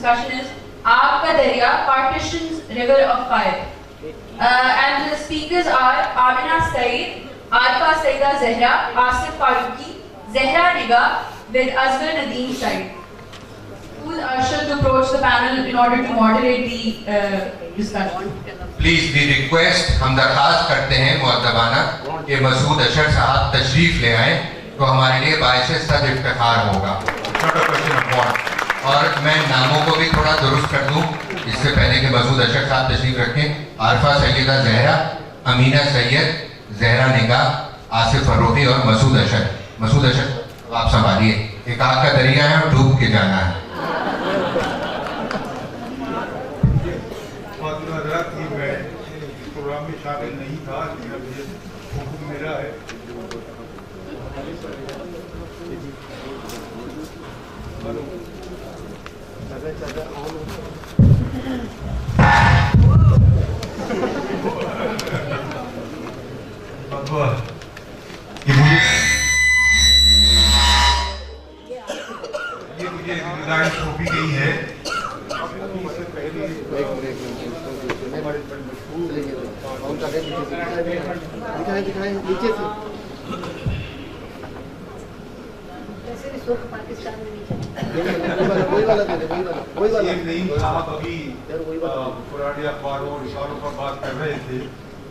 discussion is Aag Ka Darya, Partition's River of Fire. And the speakers are Amina Saeed, Arfa Saida Zehra, Asif Faruqi, Zehra Niga with Asghar Nadeem Saeed. Who is Arshad to approach the panel in order to moderate the discussion? Please, we request, ہم درخواست کرتے ہیں مؤدبانہ کہ مسعود اشر صاحب تشریف لے آئیں تو ہمارے لیے باعث صد افتخار ہوگا. اور میں ناموں کو بھی تھوڑا درست کر دوں اس سے پہلے کہ مسعود اشر صاحب تشریف رکھیں. عارفہ سیدہ زہرا، امینہ سید، زہرا نگاہ، آصف فروخی اور مسعود اشر. مسعود اشر آپ سنبھالیے، ایک آگ کا دریا ہے اور ڈوب کے جانا ہے. پروگرام میں شامل نہیں تھا، حکم میرا ہے. یہ مجھے ریزائن سونپی گئی ہے. نعیم صاحب ابھی پرانے اخباروں اور اشاروں پر بات کر رہے تھے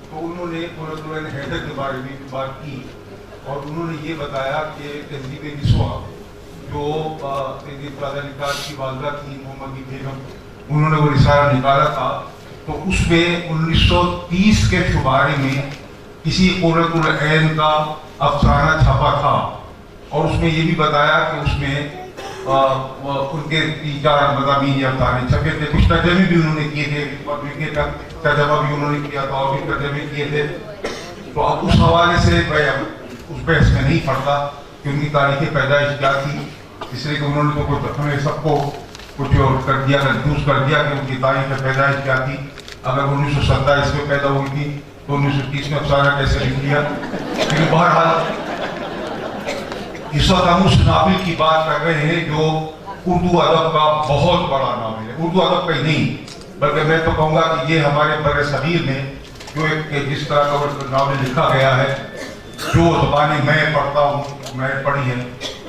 تو انہوں نے قرۃ حیدر کے بارے میں بات کی اور انہوں نے یہ بتایا کہ تہذیب نسواں جو تہذیب راجہ نکال کی والدہ تھی محمدی بیگم، انہوں نے وہ رسالہ نکالا تھا تو اس میں 1930 کے شمارے میں کسی قرۃ العین کا افسانہ چھپا تھا اور اس میں یہ بھی بتایا کہ اس میں ان کے 3-4 مضامین یا افسانے چھپے تھے. کچھ ترجمے بھی انہوں نے کیے تھے، ترجمہ بھی انہوں نے کیا تھا اور بھی ترجمے کیے تھے. تو اب اس حوالے سے میں اس بحث میں نہیں پڑتا کہ ان کی تاریخ پیدائش کیا تھی، اس لیے کہ انہوں نے تو ہمیں سب کو کچھ کر دیا، کنفیوز کر دیا کہ ان کی تاریخ پیدائش کیا تھی. اگر 1927 میں پیدا ہوئی تھی تو 1930 میں افسانہ کیسے لکھ دیا. لیکن بہرحال اس وقت ہم اس ناول کی بات کر رہے ہیں جو اردو ادب کا بہت بڑا ناول ہے. اردو ادب کا ہی نہیں بلکہ میں تو کہوں گا کہ یہ ہمارے بر صغیر میں جو ایک جس طرح کا ناول لکھا گیا ہے، جو زبانیں میں پڑھتا ہوں، میں پڑھی ہیں،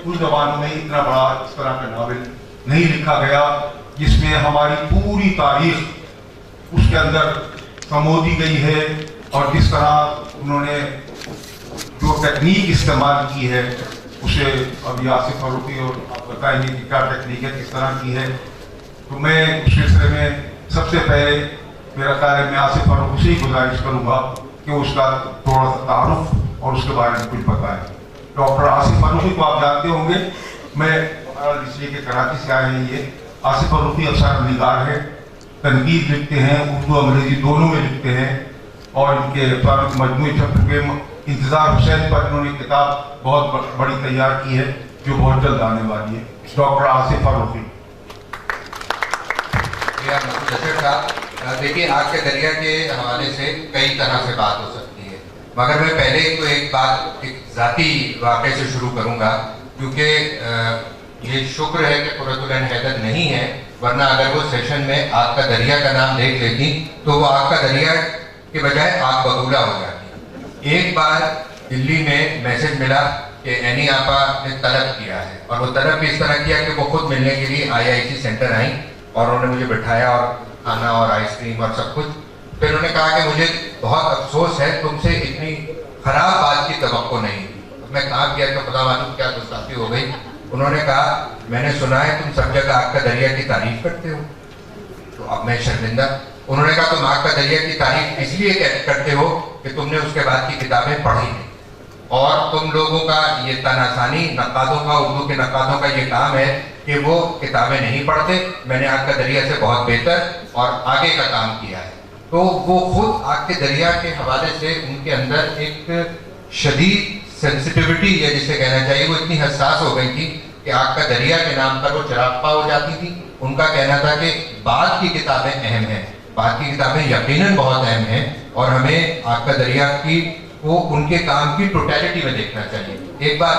ان زبانوں میں اتنا بڑا اس طرح کا ناول نہیں لکھا گیا جس میں ہماری پوری تاریخ اس کے اندر سمودی گئی ہے اور جس طرح انہوں نے جو ٹیکنیک استعمال کی ہے اسے ابھی آصف فروخی اور آپ بتائیں گے کہ کیا ٹیکنیک ہے، کس طرح کی ہے. تو میں اس سلسلے میں سب سے پہلے میرا خیال ہے میں آصف فروخی سے ہی گزارش کروں گا کہ اس کا تھوڑا سا تعارف اور اس کے بارے میں کچھ بتائیں. ڈاکٹر آصف فروخی کو آپ جانتے ہوں گے، میں اس لیے کہ کراچی سے آئے ہیں. یہ آصف فروخی افسانہ نگار ہے، تنقید لکھتے ہیں، اردو انگریزی دونوں میں لکھتے ہیں اور ان کے افسانوں کے مجموعے چھپ چکے. انتظار حسین پر انہوں نے کتاب بہت بڑی تیار کی ہے جو بہت جلد آنے والی ہے. ڈاکٹر آصف فروخی. دیکھیے، آگ کے دریا کے حوالے سے کئی طرح سے بات ہو سکتی ہے، مگر میں پہلے تو ایک بات ایک ذاتی واقعے سے شروع کروں گا کیونکہ یہ شکر ہے کہ قرۃ العین حیدر نہیں ہے، ورنہ اگر وہ سیشن میں آگ کا دریا کا نام دیکھ لیتی تو وہ آگ کا دریا کے بجائے آگ بگولا ہو جاتی. ایک بار دلی میں میسج ملا کہ اینی آپا نے طلب کیا ہے اور وہ طلب بھی اس طرح کیا کہ وہ خود ملنے کے لیے IIC سینٹر آئیں اور انہوں نے مجھے بٹھایا اور کھانا اور آئس کریم اور سب کچھ. پھر انہوں نے کہا کہ مجھے بہت افسوس ہے، تم سے اتنی خراب بات کی توقع نہیں تھی. میں کہا کیا تو خدا معلوم کیا گستاخی ہو گئی. انہوں نے کہا میں نے سنا ہے تم سب جگہ آگ کا دریا کی تعریف کرتے ہو. تو اب میں شرمندہ. انہوں نے کہا تم آگ کا دریا کی تعریف اس لیے کرتے ہو کہ تم نے اس کے بعد کی کتابیں پڑھی ہیں اور تم لوگوں کا یہ تناسانی نقادوں کا، اردو کے نقادوں کا یہ کام ہے کہ وہ کتابیں نہیں پڑھتے. میں نے آگ کا دریا سے بہت بہتر اور آگے کا کام کیا ہے. تو وہ خود آگ کے دریا کے حوالے سے ان کے اندر ایک شدید سینسٹیوٹی یا جسے کہنا چاہیے وہ اتنی حساس ہو گئی تھی کہ آگ کا دریا کے نام پر وہ چراغ ہو جاتی تھی. ان کا کہنا تھا کہ بعد کی کتابیں اہم ہیں، بعد کی کتابیں یقیناً بہت اہم ہیں اور ہمیں آگ کا دریا کی وہ ان کے کام کی ٹوٹیلٹی میں دیکھنا چاہیے. ایک بات.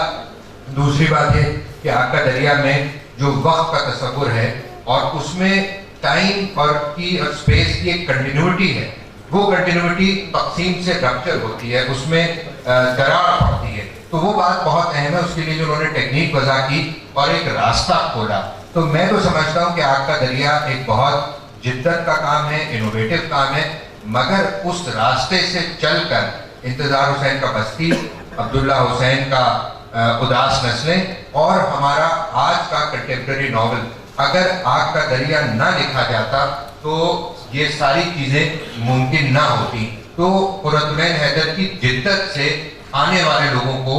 دوسری بات یہ کہ آگ کا دریا میں جو وقت کا تصور ہے اور اس میں ٹائم اور اسپیس کی ایک کنٹینیوٹی ہے. وہ کنٹینیوٹی تقسیم سے رپچر ہوتی ہے, اس میں دراڑ پڑتی ہے. تو وہ بات بہت اہم ہے, اس کے لیے جو انہوں نے ٹیکنیک وضع کی اور ایک راستہ کھولا. تو میں تو سمجھتا ہوں کہ آگ کا دریا ایک بہت جدت کا کام ہے, انوویٹو کام ہے, مگر اس راستے سے چل کر انتظار حسین کا بستی, عبداللہ حسین کا اداس نسلیں اور ہمارا آج کا کنٹمپریری ناول, اگر آگ کا دریا نہ لکھا جاتا تو یہ ساری چیزیں ممکن نہ ہوتی. تو قرۃ العین حیدر کی جدت سے آنے والے لوگوں کو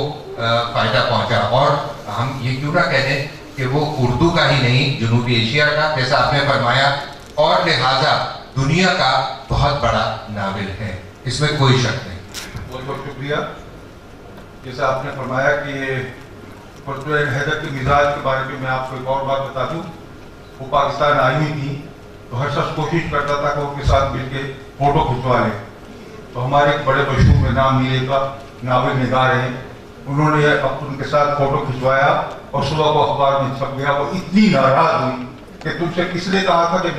فائدہ پہنچا, اور ہم یہ کیوں نہ کہہ دیں کہ وہ اردو کا ہی نہیں, جنوبی ایشیا کا, جیسا آپ نے فرمایا, اور لہٰذا دنیا کا بہت بڑا ناول ہے, اس میں کوئی شک نہیں. بہت بہت شکریہ. جیسا آپ نے فرمایا کہ قرۃ العین حیدر کے مزاج کے بارے میں آپ کو ایک اور بات بتا دوں. وہ پاکستان آئی ہوئی تھی تو ہر شخص کوشش کرتا تھا کہ ان کے ساتھ مل کے فوٹو کھنچوا لیں. تو ہمارے ایک بڑے مشہور میں نام میرے کا ناول نگار ہیں, انہوں نے ان کے ساتھ فوٹو کھنچوایا اور صبح کو اخبار میں چھپ گیا. وہ اتنی ناراض ہوئی کہ تم سے کس نے کہا تھا کہ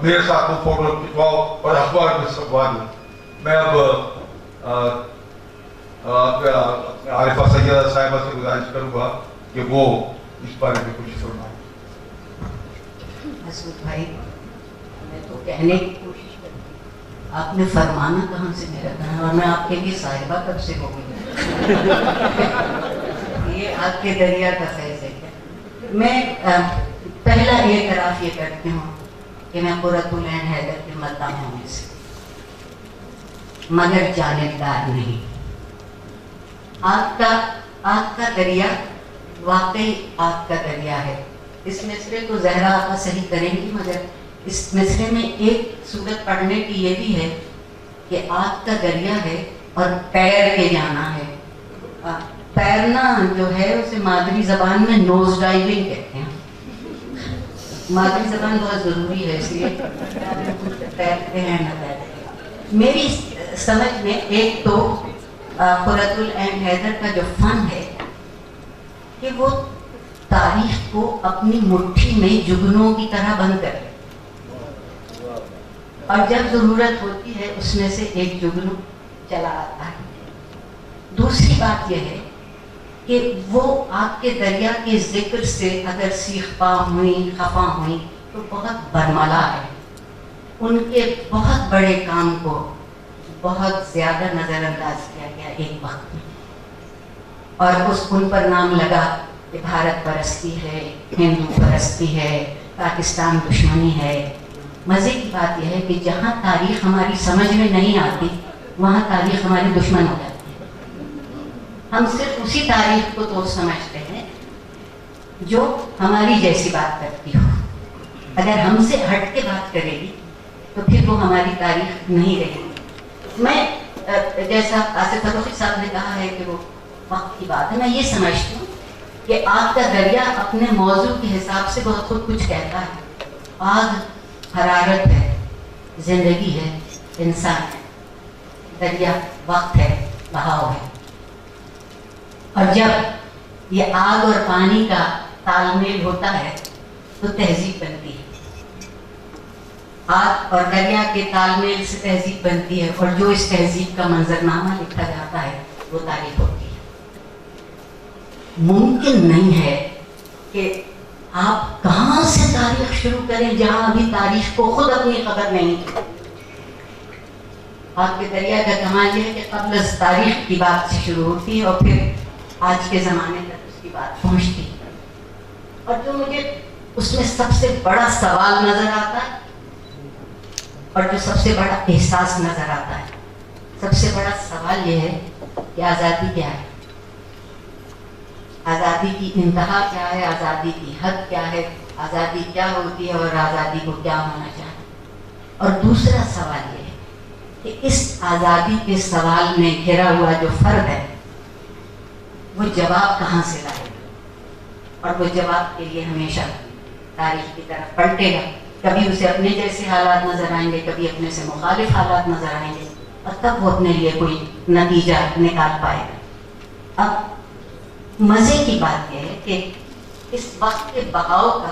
میرے ساتھ وہ فوٹو کھنچواؤ اور اخبار میں چھپوا دو. میں اب عارفہ سیدہ صاحبہ سے گزارش کروں گا کہ وہ اس بارے میں کچھ فرمائیں. مسعود بھائی, میں تو کہنے کی کوشش کرتی ہوں, آپ نے فرمانا کہاں سے میرا کہنا, اور میں آپ کے لیے صاحبہ کب سے ہو گئی. یہ آگ کے دریا کا فیض ہے. میں پہلا اعتراف یہ کرتی ہوں کہ میں قرۃ العین حیدر کے مداح ہوں میں سے, مگر جانبدار نہیں. آگ کا دریا واقعی آگ کا دریا ہے. اس مصرے کو زہرا آپا صحیح کریں گی, مگر اس مصرے میں ایک صورت پڑھنے کی یہ بھی ہے کہ آگ کا دریا ہے اور تیر کے جانا ہے. تیرنا جو ہے اسے مادری زبان میں نوز ڈائیونگ کہتے ہیں. مادری زبان بہت ضروری ہے, اس لیے تیرتے ہیں نہ تیرتے. میری سمجھ میں ایک تو قرۃ العین حیدر کا جو فن ہے کہ وہ تاریخ کو اپنی مٹھی میں جگنوں کی طرح بند کرے, اور جب ضرورت ہوتی ہے اس میں سے ایک جگنو چلا آتا ہے. دوسری بات یہ ہے کہ وہ آگ کے دریا کے ذکر سے اگر سیخ پا ہوئیں, خفا ہوئیں, تو بہت برملا ہے. ان کے بہت بڑے کام کو بہت زیادہ نظر انداز کیا گیا ایک وقت میں, اور ان پر نام لگا کہ بھارت پرستی ہے, ہندو پرستی ہے, پاکستان دشمنی ہے. مزے کی بات یہ ہے کہ جہاں تاریخ ہماری سمجھ میں نہیں آتی وہاں تاریخ ہماری دشمن ہو جاتی ہے. ہم صرف اسی تاریخ کو دوست سمجھتے ہیں جو ہماری جیسی بات کرتی ہو. اگر ہم سے ہٹ کے بات کرے گی تو پھر وہ ہماری تاریخ نہیں رہے گی. میں جیسا آصف فروخی صاحب نے کہا ہے کہ وہ وقت کی بات ہے, میں یہ سمجھتی ہوں کہ آگ کا دریا اپنے موضوع کے حساب سے بہت خود کچھ کہتا ہے. آگ حرارت ہے, زندگی ہے, انسان ہے. دریا وقت ہے, بہاؤ ہے. اور جب یہ آگ اور پانی کا تال میل ہوتا ہے تو تہذیب بنتی ہے. آگ اور دریا کے تال میل سے تہذیب بنتی ہے, اور جو اس تہذیب کا منظرنامہ لکھا جاتا ہے وہ تاریخ ہوتی ہے. ممکن نہیں ہے کہ آپ کہاں سے تاریخ شروع کریں جہاں ابھی تاریخ کو خود اپنی خبر نہیں تھی. آگ کے دریا کا کمال یہ ہے کہ قبل از تاریخ کی بات سے شروع ہوتی ہے اور پھر آج کے زمانے تک اس کی بات پہنچتی ہے. اور جو مجھے اس میں سب سے بڑا سوال نظر آتا ہے اور جو سب سے بڑا احساس نظر آتا ہے, سب سے بڑا سوال یہ ہے کہ آزادی کیا ہے, آزادی کی انتہا کیا ہے, آزادی کی حد کیا ہے, آزادی کیا ہوتی ہے اور آزادی کو کیا ہونا چاہیے. اور دوسرا سوال یہ ہے کہ اس آزادی کے سوال میں گھرا ہوا جو فرد ہے وہ جواب کہاں سے لائے گا, اور وہ جواب کے لیے ہمیشہ تاریخ کی طرف پلٹے گا. کبھی اسے اپنے جیسے حالات نظر آئیں گے, کبھی اپنے سے مخالف حالات نظر آئیں گے, اور تب وہ اپنے لیے کوئی نتیجہ نکال پائے گا. اب مزے کی بات یہ ہے کہ اس وقت کے بہاؤ کا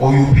OUP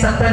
70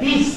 30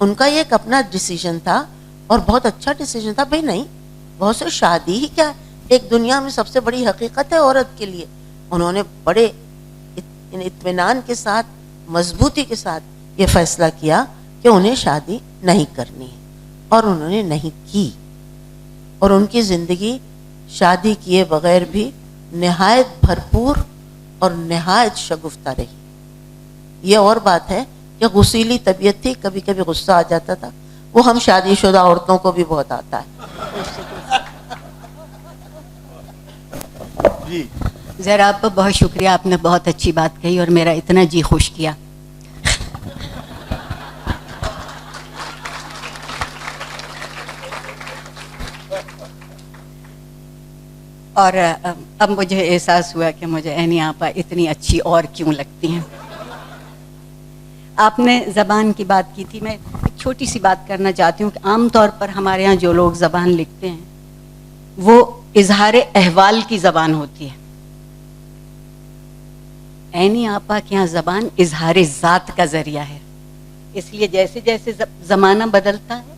ان کا یہ ایک اپنا ڈیسیجن تھا اور بہت اچھا ڈیسیجن تھا. بھائی نہیں, بہت سے شادی ہی کیا ایک دنیا میں سب سے بڑی حقیقت ہے عورت کے لیے. انہوں نے بڑے اطمینان کے ساتھ, مضبوطی کے ساتھ یہ فیصلہ کیا کہ انہیں شادی نہیں کرنی ہے, اور انہوں نے نہیں کی, اور ان کی زندگی شادی کیے بغیر بھی نہایت بھرپور اور نہایت شگفتہ رہی. یہ اور بات ہے کہ غصیلی طبیعت تھی, کبھی کبھی غصہ آ جاتا تھا, وہ ہم شادی شدہ عورتوں کو بھی بہت آتا ہے. جی ذرا آپ بہت شکریہ, آپ نے بہت اچھی بات کہی اور میرا اتنا جی خوش کیا. اور اب مجھے احساس ہوا کہ مجھے عینی آپا اتنی اچھی اور کیوں لگتی ہیں. آپ نے زبان کی بات کی تھی, میں ایک چھوٹی سی بات کرنا چاہتی ہوں کہ عام طور پر ہمارے ہاں جو لوگ زبان لکھتے ہیں وہ اظہار احوال کی زبان ہوتی ہے. عینی آپا کے یہاں زبان اظہار ذات کا ذریعہ ہے. اس لیے جیسے جیسے زمانہ بدلتا ہے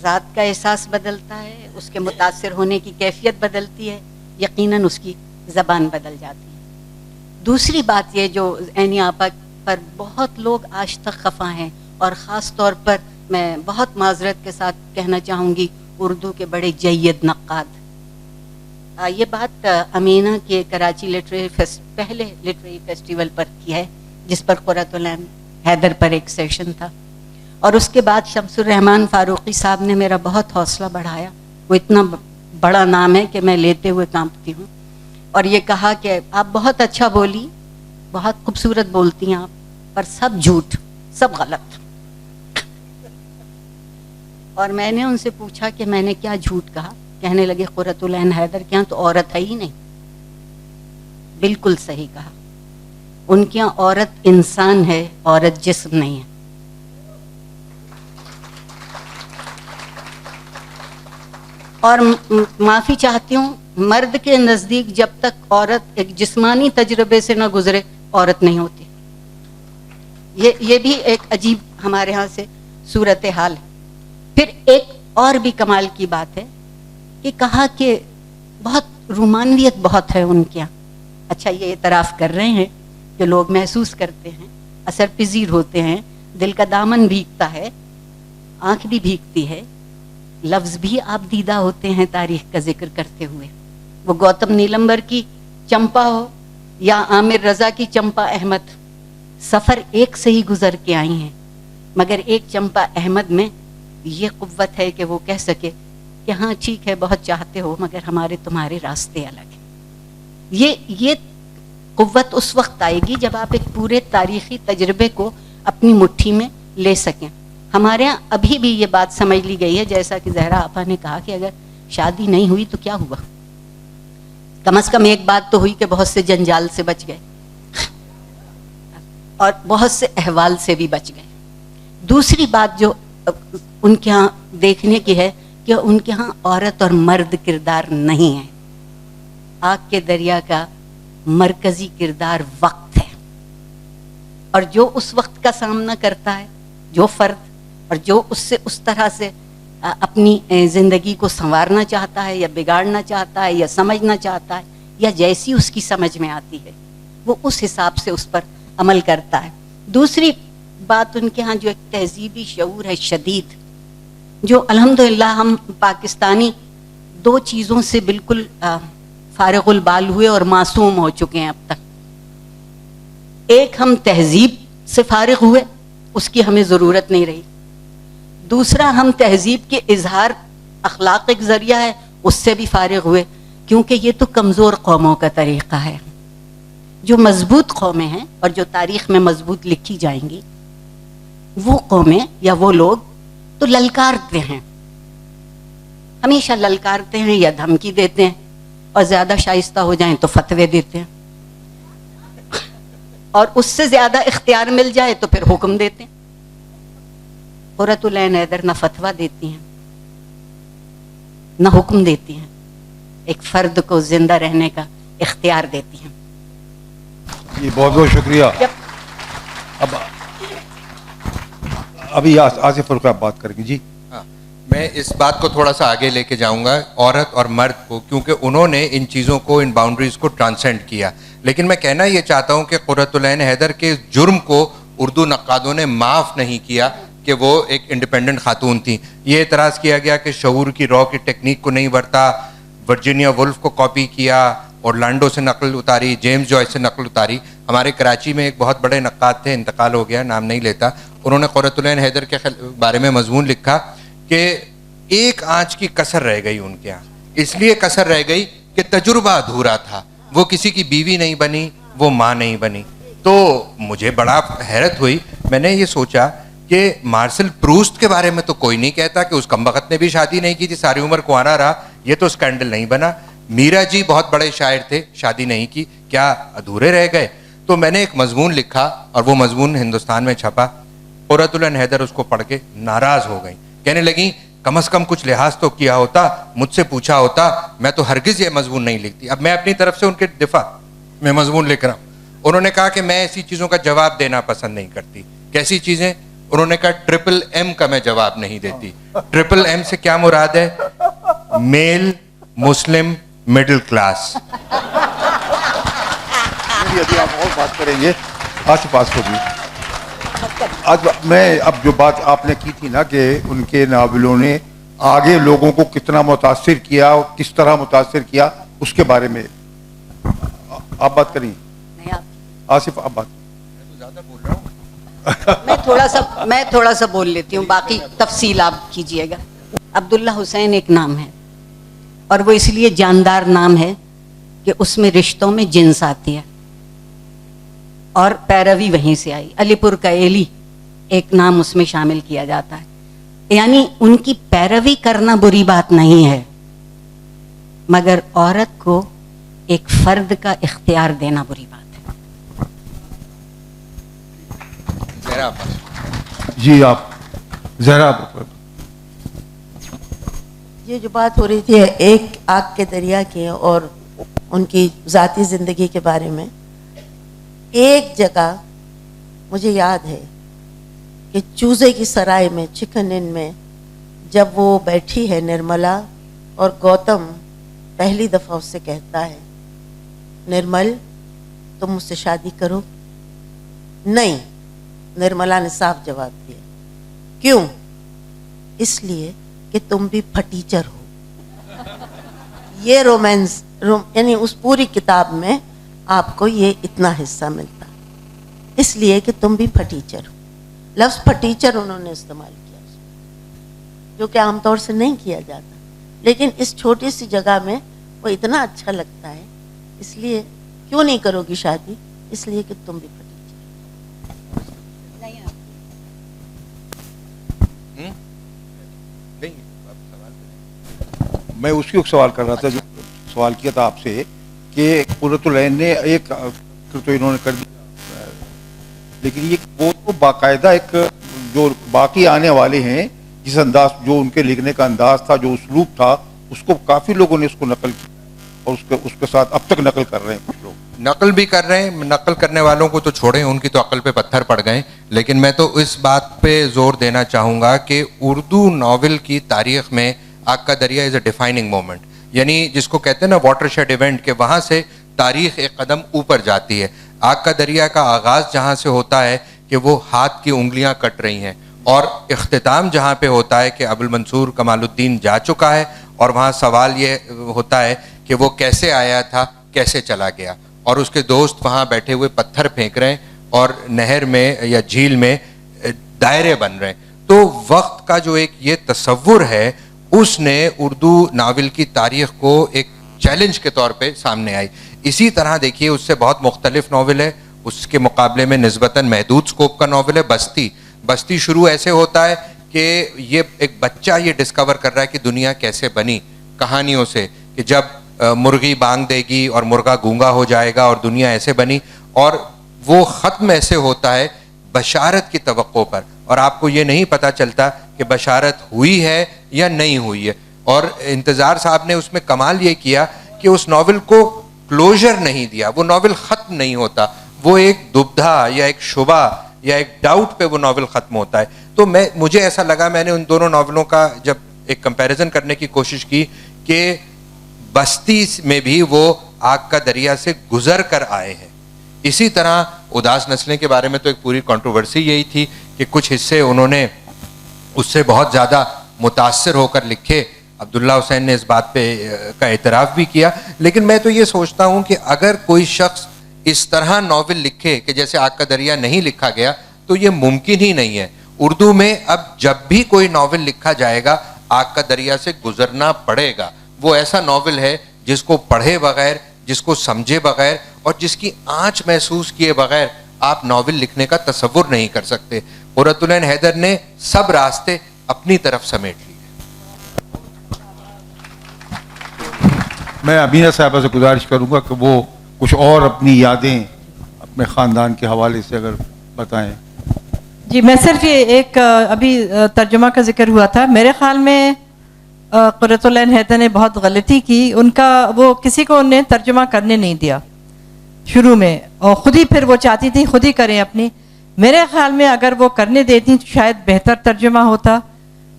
ذات کا احساس بدلتا ہے, اس کے متاثر ہونے کی کیفیت بدلتی ہے, یقیناً اس کی زبان بدل جاتی ہے. دوسری بات یہ جو عینی آپا پر بہت لوگ آج تک خفا ہیں, اور خاص طور پر میں بہت معذرت کے ساتھ کہنا چاہوں گی اردو کے بڑے جید نقاد. یہ بات امینہ کے کراچی پہلے لٹریری فیسٹیول پر کی ہے, جس پر قرۃ العین حیدر پر ایک سیشن تھا, اور اس کے بعد شمس الرحمان فاروقی صاحب نے میرا بہت حوصلہ بڑھایا. وہ اتنا بڑا نام ہے کہ میں لیتے ہوئے کانپتی ہوں, اور یہ کہا کہ آپ بہت اچھا بولی, بہت خوبصورت بولتی ہیں آپ, پر سب جھوٹ, سب غلط. اور میں نے ان سے پوچھا کہ میں نے کیا جھوٹ کہا. کہنے لگے قرۃ العین حیدر کے یہاں تو عورت ہے ہی نہیں. بالکل صحیح کہا, ان کے یہاں عورت انسان ہے, عورت جسم نہیں ہے. اور معافی چاہتی ہوں, مرد کے نزدیک جب تک عورت ایک جسمانی تجربے سے نہ گزرے عورت نہیں ہوتی. یہ بھی ایک عجیب ہمارے ہاں سے صورتحال ہے. پھر ایک اور بھی کمال کی بات ہے کہ کہا کہ بہت رومانویت بہت ہے ان کے یہاں. اچھا, یہ اعتراف کر رہے ہیں کہ لوگ محسوس کرتے ہیں, اثر پذیر ہوتے ہیں, دل کا دامن بھیگتا ہے, آنکھ بھی بھیگتی ہے, لفظ بھی آپ دیدہ ہوتے ہیں تاریخ کا ذکر کرتے ہوئے. وہ گوتم نیلمبر کی چمپا ہو یا عامر رضا کی چمپا احمد, سفر ایک سے ہی گزر کے آئی ہیں, مگر ایک چمپا احمد میں یہ قوت ہے کہ وہ کہہ سکے کہ ہاں ٹھیک ہے, بہت چاہتے ہو مگر ہمارے تمہارے راستے الگ ہیں. یہ قوت اس وقت آئے گی جب آپ ایک پورے تاریخی تجربے کو اپنی مٹھی میں لے سکیں. ہمارے یہاں ابھی بھی یہ بات سمجھ لی گئی ہے, جیسا کہ زہرا آپا نے کہا کہ اگر شادی نہیں ہوئی تو کیا ہوا, کم از کم ایک بات تو ہوئی کہ بہت سے جنجال سے بچ گئے اور بہت سے احوال سے بھی بچ گئے. دوسری بات جو ان کے ہاں دیکھنے کی ہے کہ ان کے ہاں عورت اور مرد کردار نہیں ہے. آگ کے دریا کا مرکزی کردار وقت ہے, اور جو اس وقت کا سامنا کرتا ہے, جو فرد, اور جو اس سے اس طرح سے اپنی زندگی کو سنوارنا چاہتا ہے یا بگاڑنا چاہتا ہے یا سمجھنا چاہتا ہے یا جیسی اس کی سمجھ میں آتی ہے, وہ اس حساب سے اس پر عمل کرتا ہے. دوسری بات ان کے ہاں جو ایک تہذیبی شعور ہے شدید, جو الحمدللہ ہم پاکستانی دو چیزوں سے بالکل فارغ البال ہوئے اور معصوم ہو چکے ہیں اب تک. ایک, ہم تہذیب سے فارغ ہوئے, اس کی ہمیں ضرورت نہیں رہی. دوسرا, ہم تہذیب کے اظہار اخلاق ایک ذریعہ ہے, اس سے بھی فارغ ہوئے, کیونکہ یہ تو کمزور قوموں کا طریقہ ہے. جو مضبوط قومیں ہیں اور جو تاریخ میں مضبوط لکھی جائیں گی, وہ قومیں یا وہ لوگ تو للکارتے ہیں, ہمیشہ للکارتے ہیں یا دھمکی دیتے ہیں, اور زیادہ شائستہ ہو جائیں تو فتوے دیتے ہیں, اور اس سے زیادہ اختیار مل جائے تو پھر حکم دیتے ہیں. قرۃ العین حیدر نہ فتویٰ دیتی ہیں نہ حکم دیتی ہیں, ایک فرد کو زندہ رہنے کا اختیار دیتی ہیں. جی بہت بہت شکریہ. ابھی آصف فاروق آپ بات کریں گے. جی ہاں، میں اس بات کو تھوڑا سا آگے لے کے جاؤں گا عورت اور مرد کو، کیونکہ انہوں نے ان چیزوں کو، ان باؤنڈریز کو ٹرانسینڈ کیا. لیکن میں کہنا یہ چاہتا ہوں کہ قرۃ العین حیدر کے جرم کو اردو نقادوں نے معاف نہیں کیا کہ وہ ایک انڈیپینڈنٹ خاتون تھیں. یہ اعتراض کیا گیا کہ شعور کی رو کی ٹیکنیک کو نہیں برتا، ورجینیا وولف کو کاپی کیا، اورلانڈو سے نقل اتاری، جیمز جوائس سے نقل اتاری. ہمارے کراچی میں ایک بہت بڑے نقاد تھے، انتقال ہو گیا، نام نہیں لیتا، انہوں نے قرۃ العین حیدر کے بارے میں مضمون لکھا کہ ایک آنچ کی کسر رہ گئی ان کے ہاں. اس لیے کسر رہ گئی کہ تجربہ ادھورا تھا، وہ کسی کی بیوی نہیں بنی، وہ ماں نہیں بنی. تو مجھے بڑا حیرت ہوئی، میں نے یہ سوچا کہ مارسل پروسٹ کے بارے میں تو کوئی نہیں کہتا کہ اس کمبخت نے بھی شادی نہیں کی تھی، ساری عمر کنوارا رہا، یہ تو اسکینڈل نہیں بنا. میرا جی بہت بڑے شاعر تھے، شادی نہیں کی، کیا ادھورے رہ گئے؟ تو میں نے ایک مضمون لکھا اور وہ مضمون ہندوستان میں چھپا. قرۃ العین حیدر اس کو پڑھ کے ناراض ہو گئیں، کہنے لگیں کم از کم کچھ لحاظ تو کیا ہوتا، مجھ سے پوچھا ہوتا، میں تو ہرگز یہ مضمون نہیں لکھتی. اب میں اپنی طرف سے ان کے دفاع میں مضمون لکھ رہا ہوں. انہوں نے کہا کہ میں ایسی چیزوں کا جواب دینا پسند نہیں کرتی. کیسی چیزیں؟ انہوں نے کہا ٹرپل ایم کا میں جواب نہیں دیتی. ٹرپل ایم سے کیا مراد ہے؟ میل، مسلم، مڈل کلاس. ابھی آپ اور بات کریں گے. آصف ہوگی آج میں اب جو بات آپ نے کی تھی نا کہ ان کے ناولوں نے آگے لوگوں کو کتنا متاثر کیا اور کس طرح متاثر کیا، اس کے بارے میں آپ بات کریں. آصف آپ بات. میں تھوڑا سا بول لیتی ہوں، باقی تفصیل آپ کیجئے گا. عبداللہ حسین ایک نام ہے، اور وہ اس لیے جاندار نام ہے کہ اس میں رشتوں میں جنس آتی ہے اور پیروی وہیں سے آئی. علی پور کا ایلی ایک نام اس میں شامل کیا جاتا ہے. یعنی ان کی پیروی کرنا بری بات نہیں ہے، مگر عورت کو ایک فرد کا اختیار دینا بری بات ہے. جی آپ زہرا. یہ جو بات ہو رہی تھی ایک آگ کے دریا کی اور ان کی ذاتی زندگی کے بارے میں، ایک جگہ مجھے یاد ہے کہ چوزے کی سرائے میں، چکن ان میں، جب وہ بیٹھی ہے نرملا اور گوتم پہلی دفعہ اس سے کہتا ہے نرمل تم مجھ سے شادی کرو. نہیں، نرملا نے صاف جواب دیا. کیوں؟ اس لیے کہ تم بھی پھٹیچر ہو. یہ رومانس یعنی اس پوری کتاب میں آپ کو یہ اتنا حصہ ملتا، اس لیے کہ تم بھی پھٹیچر ہو. لفظ پھٹیچر انہوں نے استعمال کیا، جو کہ عام طور سے نہیں کیا جاتا، لیکن اس چھوٹی سی جگہ میں وہ اتنا اچھا لگتا ہے. اس لیے کیوں نہیں کرو گی شادی؟ اس لیے کہ تم بھی پھٹیچر. میں اسی کو سوال کر رہا تھا جو سوال کیا تھا آپ سے کہ قرۃ العین نے ایک تو انہوں نے کر دیا، لیکن یہ وہ تو باقاعدہ ایک جو باقی آنے والے ہیں جس انداز جو ان کے لکھنے کا انداز تھا، جو اسلوب تھا، اس کو کافی لوگوں نے اس کو نقل کیا اور اس کے ساتھ اب تک نقل کر رہے ہیں. کچھ لوگ نقل بھی کر رہے ہیں. نقل کرنے والوں کو تو چھوڑیں، ان کی تو عقل پہ پتھر پڑ گئے. لیکن میں تو اس بات پہ زور دینا چاہوں گا کہ اردو ناول کی تاریخ میں آگ کا دریا از اے ڈیفائننگ مومنٹ. یعنی جس کو کہتے ہیں نا واٹر شیڈ ایونٹ، کہ وہاں سے تاریخ ایک قدم اوپر جاتی ہے. آگ کا دریا کا آغاز جہاں سے ہوتا ہے کہ وہ ہاتھ کی انگلیاں کٹ رہی ہیں، اور اختتام جہاں پہ ہوتا ہے کہ ابو المنصور کمال الدین جا چکا ہے، اور وہاں سوال یہ ہوتا ہے کہ وہ کیسے آیا تھا، کیسے چلا گیا، اور اس کے دوست وہاں بیٹھے ہوئے پتھر پھینک رہے ہیں اور نہر میں یا جھیل میں دائرے بن رہے ہیں. تو وقت کا جو ایک یہ تصور ہے، اس نے اردو ناول کی تاریخ کو ایک چیلنج کے طور پہ سامنے آئی. اسی طرح دیکھیے اس سے بہت مختلف ناول ہے، اس کے مقابلے میں نسبتاً محدود سکوپ کا ناول ہے بستی. بستی شروع ایسے ہوتا ہے کہ یہ ایک بچہ یہ ڈسکور کر رہا ہے کہ دنیا کیسے بنی، کہانیوں سے، کہ جب مرغی بانگ دے گی اور مرغا گونگا ہو جائے گا اور دنیا ایسے بنی. اور وہ ختم ایسے ہوتا ہے بشارت کی توقع پر، اور آپ کو یہ نہیں پتہ چلتا کہ بشارت ہوئی ہے یا نہیں ہوئی ہے. اور انتظار صاحب نے اس میں کمال یہ کیا کہ اس ناول کو کلوجر نہیں دیا. وہ ناول ختم نہیں ہوتا، وہ ایک دبدھا یا ایک شبہ یا ایک ڈاؤٹ پہ وہ ناول ختم ہوتا ہے. تو مجھے ایسا لگا, میں نے ان دونوں ناولوں کا جب ایک کمپیریزن کرنے کی کوشش کی کہ بستی میں بھی وہ آگ کا دریا سے گزر کر آئے ہیں. اسی طرح اداس نسلیں کے بارے میں تو ایک پوری کنٹروورسی یہی تھی کہ کچھ حصے انہوں نے اس سے بہت زیادہ متاثر ہو کر لکھے. عبداللہ حسین نے اس بات پہ کا اعتراف بھی کیا. لیکن میں تو یہ سوچتا ہوں کہ اگر کوئی شخص اس طرح ناول لکھے کہ جیسے آگ کا دریا نہیں لکھا گیا, تو یہ ممکن ہی نہیں ہے. اردو میں اب جب بھی کوئی ناول لکھا جائے گا آگ کا دریا سے گزرنا پڑے گا. وہ ایسا ناول ہے جس کو پڑھے بغیر, جس کو سمجھے بغیر اور جس کی آنچ محسوس کیے بغیر آپ ناول لکھنے کا تصور نہیں کر سکتے. قرۃ العین حیدر نے سب راستے اپنی طرف سمیٹ لیے. میں امینہ صاحبہ سے گزارش کروں گا کہ وہ کچھ اور اپنی یادیں اپنے خاندان کے حوالے سے اگر بتائیں. جی میں صرف یہ ایک ابھی ترجمہ کا ذکر ہوا تھا, میرے خیال میں قرۃ العین حیدر نے بہت غلطی کی. ان کا وہ کسی کو انہیں ترجمہ کرنے نہیں دیا شروع میں, اور خود ہی پھر وہ چاہتی تھی خود ہی کریں اپنی. میرے خیال میں اگر وہ کرنے دیتی تو شاید بہتر ترجمہ ہوتا,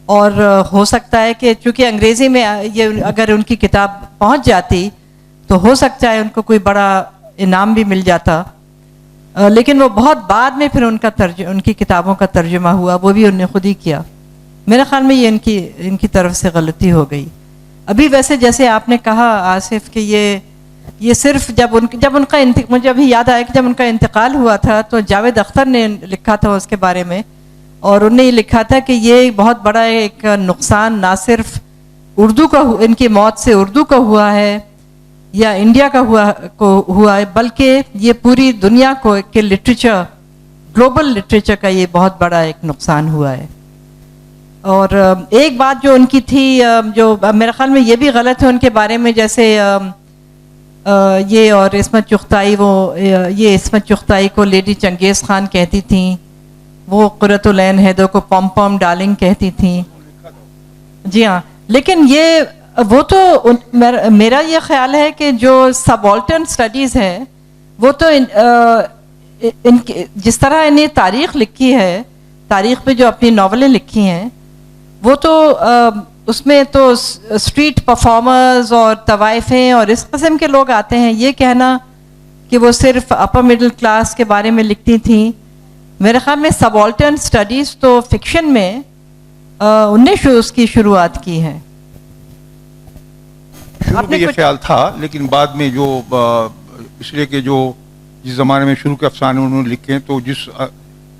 اور ہو سکتا ہے کہ چونکہ انگریزی میں یہ اگر ان کی کتاب پہنچ جاتی تو ہو سکتا ہے ان کو کوئی بڑا انعام بھی مل جاتا. لیکن وہ بہت بعد میں پھر ان کی کتابوں کا ترجمہ ہوا, وہ بھی انہوں نے خود ہی کیا. میرے خیال میں یہ ان کی طرف سے غلطی ہو گئی. ابھی ویسے جیسے آپ نے کہا آصف کہ یہ صرف جب ان کا مجھے ابھی یاد آیا کہ جب ان کا انتقال ہوا تھا تو جاوید اختر نے لکھا تھا اس کے بارے میں, اور انہوں نے یہ لکھا تھا کہ یہ بہت بڑا ایک نقصان نہ صرف اردو کا ان کی موت سے اردو کا ہوا ہے یا انڈیا کا ہوا ہے, بلکہ یہ پوری دنیا کے لٹریچر, گلوبل لٹریچر کا یہ بہت بڑا ایک نقصان ہوا ہے. اور ایک بات جو ان کی تھی جو میرے خیال میں یہ بھی غلط ہے ان کے بارے میں, جیسے یہ اور عصمت چغتائی, یہ عصمت چغتائی کو لیڈی چنگیز خان کہتی تھیں, وہ قرۃ العین حیدر کو پوم پوم ڈارلنگ کہتی تھیں. جی ہاں, لیکن وہ تو میرا یہ خیال ہے کہ جو سبالٹرن سٹڈیز ہے وہ تو جس طرح انہیں تاریخ لکھی ہے, تاریخ پہ جو اپنی ناولیں لکھی ہیں, وہ تو اس میں تو اسٹریٹ پرفارمرز اور طوائفیں اور اس قسم کے لوگ آتے ہیں. یہ کہنا کہ وہ صرف اپر مڈل کلاس کے بارے میں لکھتی تھیں, میرے خیال میں سبالٹرن سٹڈیز تو فکشن میں ان نے اس کی شروعات کی ہے. شروع میں یہ خیال تھا, لیکن بعد میں جو اس لیے کہ جس زمانے میں شروع کے افسانے انہوں نے لکھے تو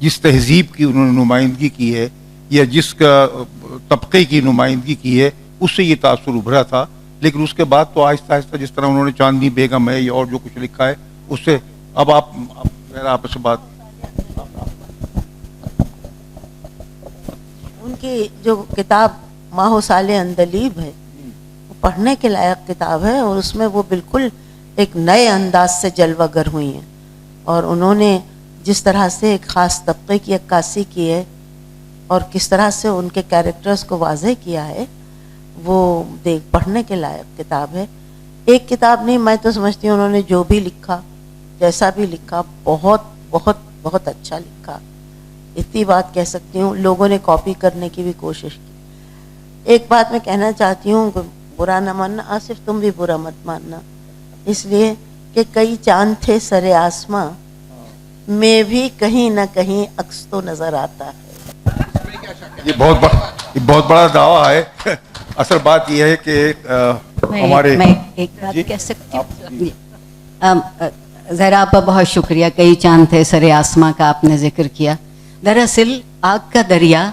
جس تہذیب کی انہوں نے نمائندگی کی ہے یا جس کا طبقے کی نمائندگی کی ہے اس سے یہ تاثر ابھرا تھا. لیکن اس کے بعد تو آہستہ آہستہ جس طرح انہوں نے چاندنی بیگم ہے یا اور جو کچھ لکھا ہے اس سے اب آپ سے بات. ان کی جو کتاب ماہ سال اندلیب ہے وہ پڑھنے کے لائق کتاب ہے, اور اس میں وہ بالکل ایک نئے انداز سے جلوہ گر ہوئی ہیں, اور انہوں نے جس طرح سے ایک خاص طبقے کی عکاسی کی ہے اور کس طرح سے ان کے کیریکٹرز کو واضح کیا ہے, وہ پڑھنے کے لائق کتاب ہے. ایک کتاب نہیں, میں تو سمجھتی ہوں انہوں نے جو بھی لکھا, جیسا بھی لکھا, بہت بہت بہت اچھا لکھا. اتنی بات کہہ سکتی ہوں, لوگوں نے کاپی کرنے کی بھی کوشش کی. ایک بات میں کہنا چاہتی ہوں, برا نہ ماننا آصف, تم بھی برا مت ماننا, اس لیے کہ کئی چاند تھے سرے آسماں میں بھی کہیں نہ کہیں عکس تو نظر آتا ہے. یہ بہت بڑا دعویٰ ہے. اصل بات یہ ہے کہ ہمارے میں ایک بات کہہ سکتی ہوں. زہرا آپا بہت شکریہ, کئی چاند تھے سرے آسماں کا آپ نے ذکر کیا. دراصل آگ کا دریا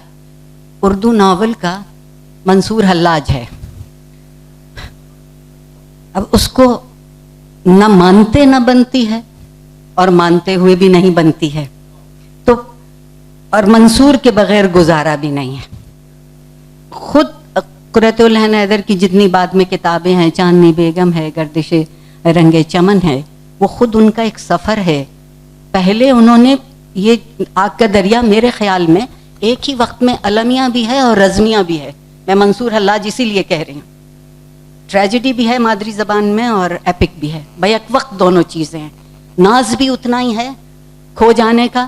اردو ناول کا منصور حلاج ہے. اب اس کو نہ مانتے نہ بنتی ہے اور مانتے ہوئے بھی نہیں بنتی ہے, تو اور منصور کے بغیر گزارا بھی نہیں ہے. خود قرۃ العین حیدر کی جتنی بعد میں کتابیں ہیں, چاندنی بیگم ہے, گردش رنگ چمن ہے, وہ خود ان کا ایک سفر ہے. پہلے انہوں نے یہ آگ کا دریا میرے خیال میں ایک ہی وقت میں المیہ بھی ہے اور رزمیہ بھی ہے. میں منصور حلاج اسی لیے کہہ رہی ہوں, ٹریجڈی بھی ہے مادری زبان میں اور ایپک بھی ہے, بیک وقت دونوں چیزیں ہیں. ناز بھی اتنا ہی ہے کھو جانے کا,